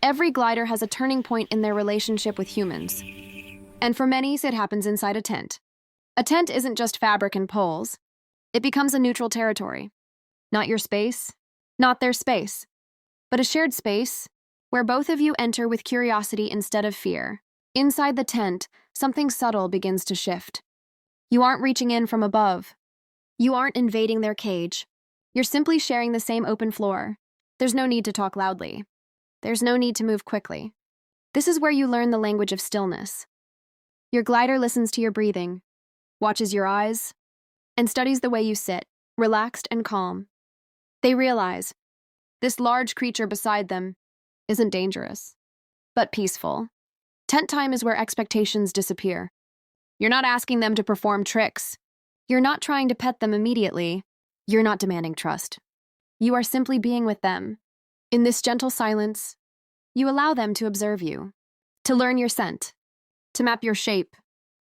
Every glider has a turning point in their relationship with humans. And for many, it happens inside a tent. A tent isn't just fabric and poles. It becomes a neutral territory. Not your space, not their space, but a shared space where both of you enter with curiosity instead of fear. Inside the tent, something subtle begins to shift. You aren't reaching in from above. You aren't invading their cage. You're simply sharing the same open floor. There's no need to talk loudly. There's no need to move quickly. This is where you learn the language of stillness. Your glider listens to your breathing, watches your eyes, and studies the way you sit, relaxed and calm. They realize this large creature beside them isn't dangerous, but peaceful. Tent time is where expectations disappear. You're not asking them to perform tricks. You're not trying to pet them immediately. You're not demanding trust. You are simply being with them. In this gentle silence, you allow them to observe you, to learn your scent, to map your shape,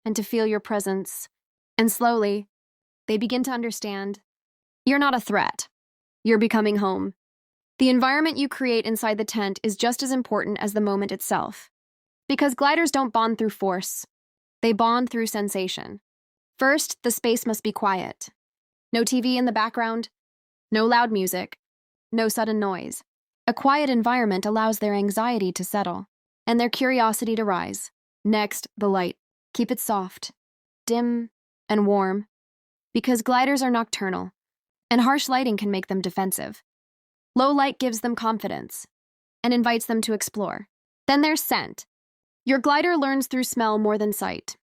and to feel your presence. And slowly, they begin to understand you're not a threat. You're becoming home. The environment you create inside the tent is just as important as the moment itself. Because gliders don't bond through force. They bond through sensation. First, the space must be quiet. No TV in the background, no loud music, no sudden noise. A quiet environment allows their anxiety to settle and their curiosity to rise. Next, the light. Keep it soft, dim, and warm, because gliders are nocturnal, and harsh lighting can make them defensive. Low light gives them confidence and invites them to explore. Then there's scent. Your glider learns through smell more than sight.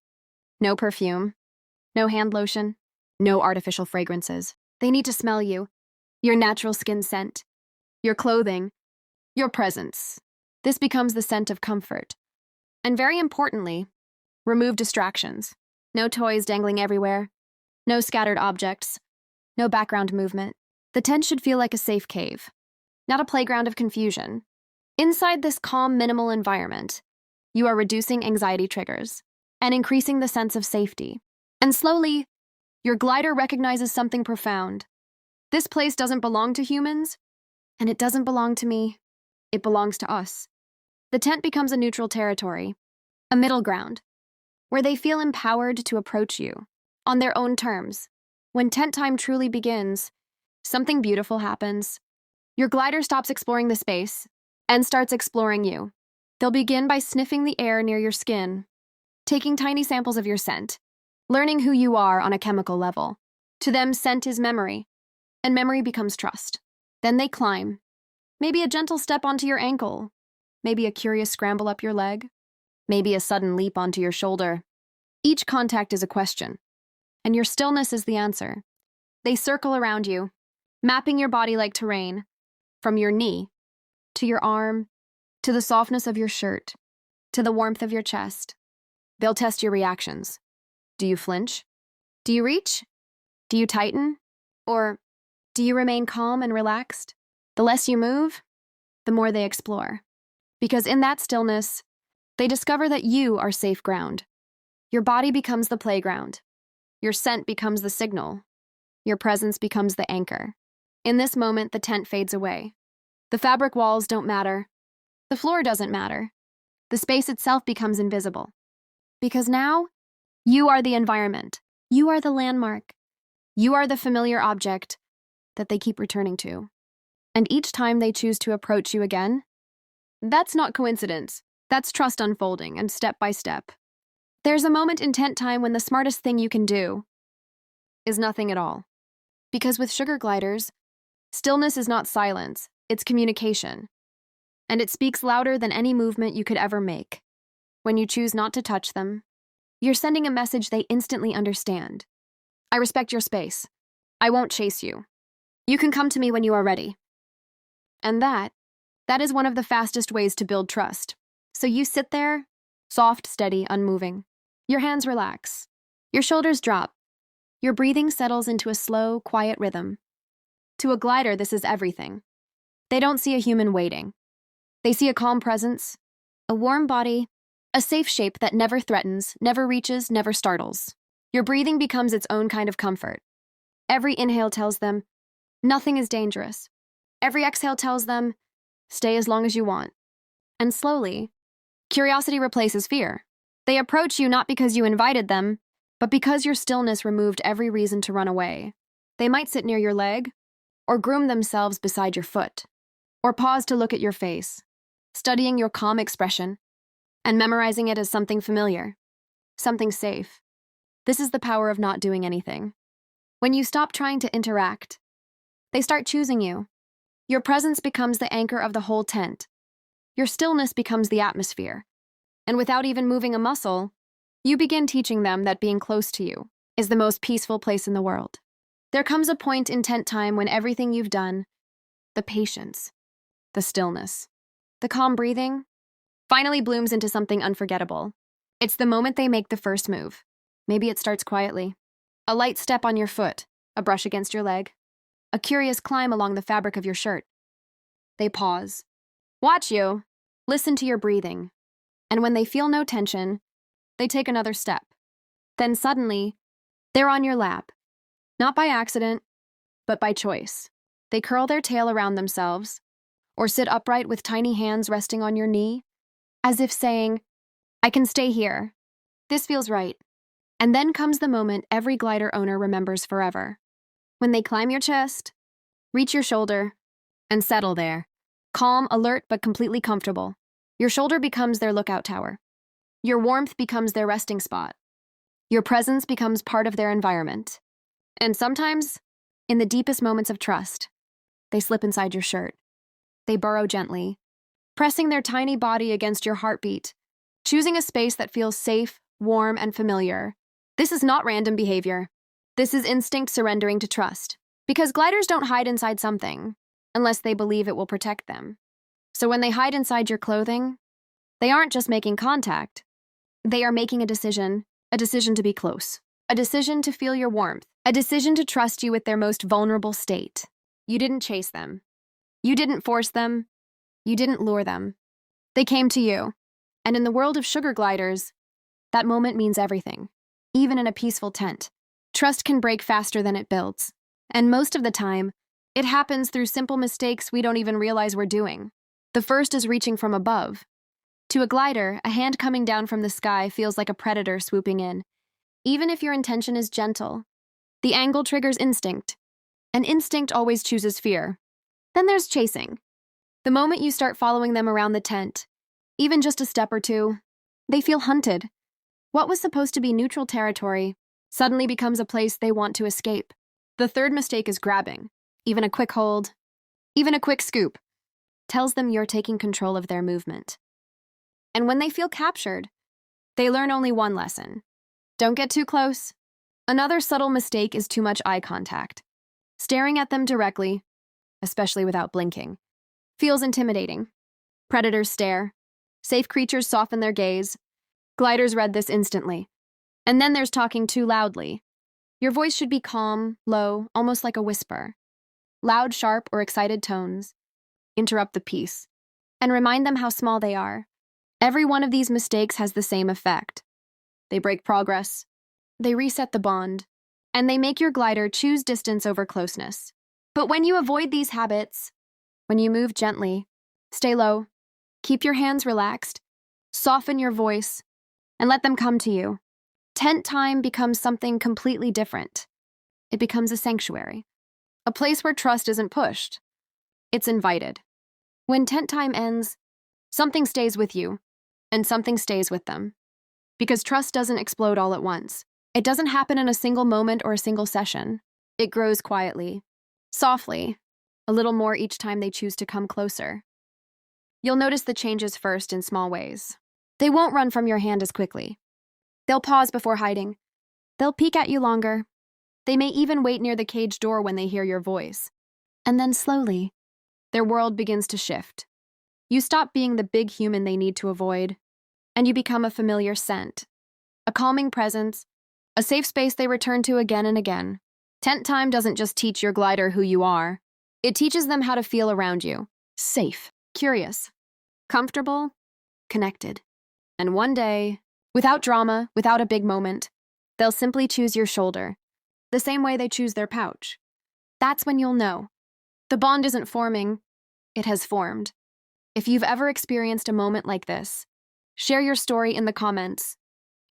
No perfume, no hand lotion, no artificial fragrances. They need to smell you, your natural skin scent, your clothing, your presence. This becomes the scent of comfort. And very importantly, remove distractions. No toys dangling everywhere, no scattered objects, no background movement. The tent should feel like a safe cave, not a playground of confusion. Inside this calm, minimal environment, you are reducing anxiety triggers and increasing the sense of safety. And slowly, your glider recognizes something profound. This place doesn't belong to humans, and it doesn't belong to me. It belongs to us. The tent becomes a neutral territory, a middle ground, where they feel empowered to approach you on their own terms. When tent time truly begins, something beautiful happens. Your glider stops exploring the space and starts exploring you. They'll begin by sniffing the air near your skin, taking tiny samples of your scent, learning who you are on a chemical level. To them, scent is memory, and memory becomes trust. Then they climb. Maybe a gentle step onto your ankle, maybe a curious scramble up your leg, maybe a sudden leap onto your shoulder. Each contact is a question, and your stillness is the answer. They circle around you, mapping your body like terrain, from your knee to your arm, to the softness of your shirt, to the warmth of your chest. They'll test your reactions. Do you flinch? Do you reach? Do you tighten? Or do you remain calm and relaxed? The less you move, the more they explore. Because in that stillness, they discover that you are safe ground. Your body becomes the playground. Your scent becomes the signal. Your presence becomes the anchor. In this moment, the tent fades away. The fabric walls don't matter. The floor doesn't matter. The space itself becomes invisible. Because now, you are the environment. You are the landmark. You are the familiar object that they keep returning to. And each time they choose to approach you again, that's not coincidence. That's trust unfolding, and step by step. There's a moment in tent time when the smartest thing you can do is nothing at all. Because with sugar gliders, stillness is not silence, it's communication. And it speaks louder than any movement you could ever make. When you choose not to touch them, you're sending a message they instantly understand. I respect your space. I won't chase you. You can come to me when you are ready. And that is one of the fastest ways to build trust. So you sit there, soft, steady, unmoving. Your hands relax. Your shoulders drop. Your breathing settles into a slow, quiet rhythm. To a glider, this is everything. They don't see a human waiting. They see a calm presence, a warm body, a safe shape that never threatens, never reaches, never startles. Your breathing becomes its own kind of comfort. Every inhale tells them, nothing is dangerous. Every exhale tells them, stay as long as you want. And slowly, curiosity replaces fear. They approach you not because you invited them, but because your stillness removed every reason to run away. They might sit near your leg, or groom themselves beside your foot, or pause to look at your face, studying your calm expression and memorizing it as something familiar, something safe. This is the power of not doing anything. When you stop trying to interact, they start choosing you. Your presence becomes the anchor of the whole tent. Your stillness becomes the atmosphere. And without even moving a muscle, you begin teaching them that being close to you is the most peaceful place in the world. There comes a point in tent time when everything you've done, the patience, the stillness, the calm breathing, finally blooms into something unforgettable. It's the moment they make the first move. Maybe it starts quietly. A light step on your foot, a brush against your leg, a curious climb along the fabric of your shirt. They pause, watch you, listen to your breathing, and when they feel no tension, they take another step. Then suddenly, they're on your lap, not by accident, but by choice. They curl their tail around themselves, or sit upright with tiny hands resting on your knee, as if saying, I can stay here. This feels right. And then comes the moment every glider owner remembers forever. When they climb your chest, reach your shoulder, and settle there. Calm, alert, but completely comfortable. Your shoulder becomes their lookout tower. Your warmth becomes their resting spot. Your presence becomes part of their environment. And sometimes, in the deepest moments of trust, they slip inside your shirt. They burrow gently, pressing their tiny body against your heartbeat, choosing a space that feels safe, warm, and familiar. This is not random behavior. This is instinct surrendering to trust. Because gliders don't hide inside something, unless they believe it will protect them. So when they hide inside your clothing, they aren't just making contact. They are making a decision to be close, a decision to feel your warmth, a decision to trust you with their most vulnerable state. You didn't chase them. You didn't force them. You didn't lure them. They came to you. And in the world of sugar gliders, that moment means everything. Even in a peaceful tent, trust can break faster than it builds. And most of the time, it happens through simple mistakes we don't even realize we're doing. The first is reaching from above. To a glider, a hand coming down from the sky feels like a predator swooping in. Even if your intention is gentle, the angle triggers instinct, and instinct always chooses fear. Then there's chasing. The moment you start following them around the tent, even just a step or two, they feel hunted. What was supposed to be neutral territory suddenly becomes a place they want to escape. The third mistake is grabbing. Even a quick hold, even a quick scoop, tells them you're taking control of their movement. And when they feel captured, they learn only one lesson. Don't get too close. Another subtle mistake is too much eye contact. Staring at them directly, especially without blinking, feels intimidating. Predators stare. Safe creatures soften their gaze. Gliders read this instantly. And then there's talking too loudly. Your voice should be calm, low, almost like a whisper. Loud, sharp, or excited tones interrupt the peace and remind them how small they are. Every one of these mistakes has the same effect. They break progress, they reset the bond, and they make your glider choose distance over closeness. But when you avoid these habits, when you move gently, stay low, keep your hands relaxed, soften your voice, and let them come to you, tent time becomes something completely different. It becomes a sanctuary, a place where trust isn't pushed. It's invited. When tent time ends, something stays with you, and something stays with them. Because trust doesn't explode all at once. It doesn't happen in a single moment or a single session. It grows quietly, softly, a little more each time they choose to come closer. You'll notice the changes first in small ways. They won't run from your hand as quickly. They'll pause before hiding. They'll peek at you longer. They may even wait near the cage door when they hear your voice. And then slowly, their world begins to shift. You stop being the big human they need to avoid, and you become a familiar scent, a calming presence, a safe space they return to again and again. Tent time doesn't just teach your glider who you are. It teaches them how to feel around you. Safe, curious, comfortable, connected. And one day, without drama, without a big moment, they'll simply choose your shoulder, the same way they choose their pouch. That's when you'll know. The bond isn't forming, it has formed. If you've ever experienced a moment like this, share your story in the comments.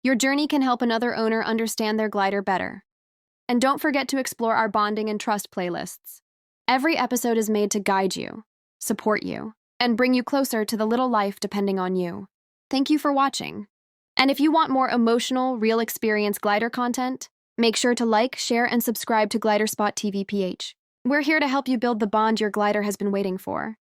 Your journey can help another owner understand their glider better. And don't forget to explore our bonding and trust playlists. Every episode is made to guide you, support you, and bring you closer to the little life depending on you. Thank you for watching. And if you want more emotional, real experience glider content, make sure to like, share, and subscribe to Glider Spot TV PH. We're here to help you build the bond your glider has been waiting for.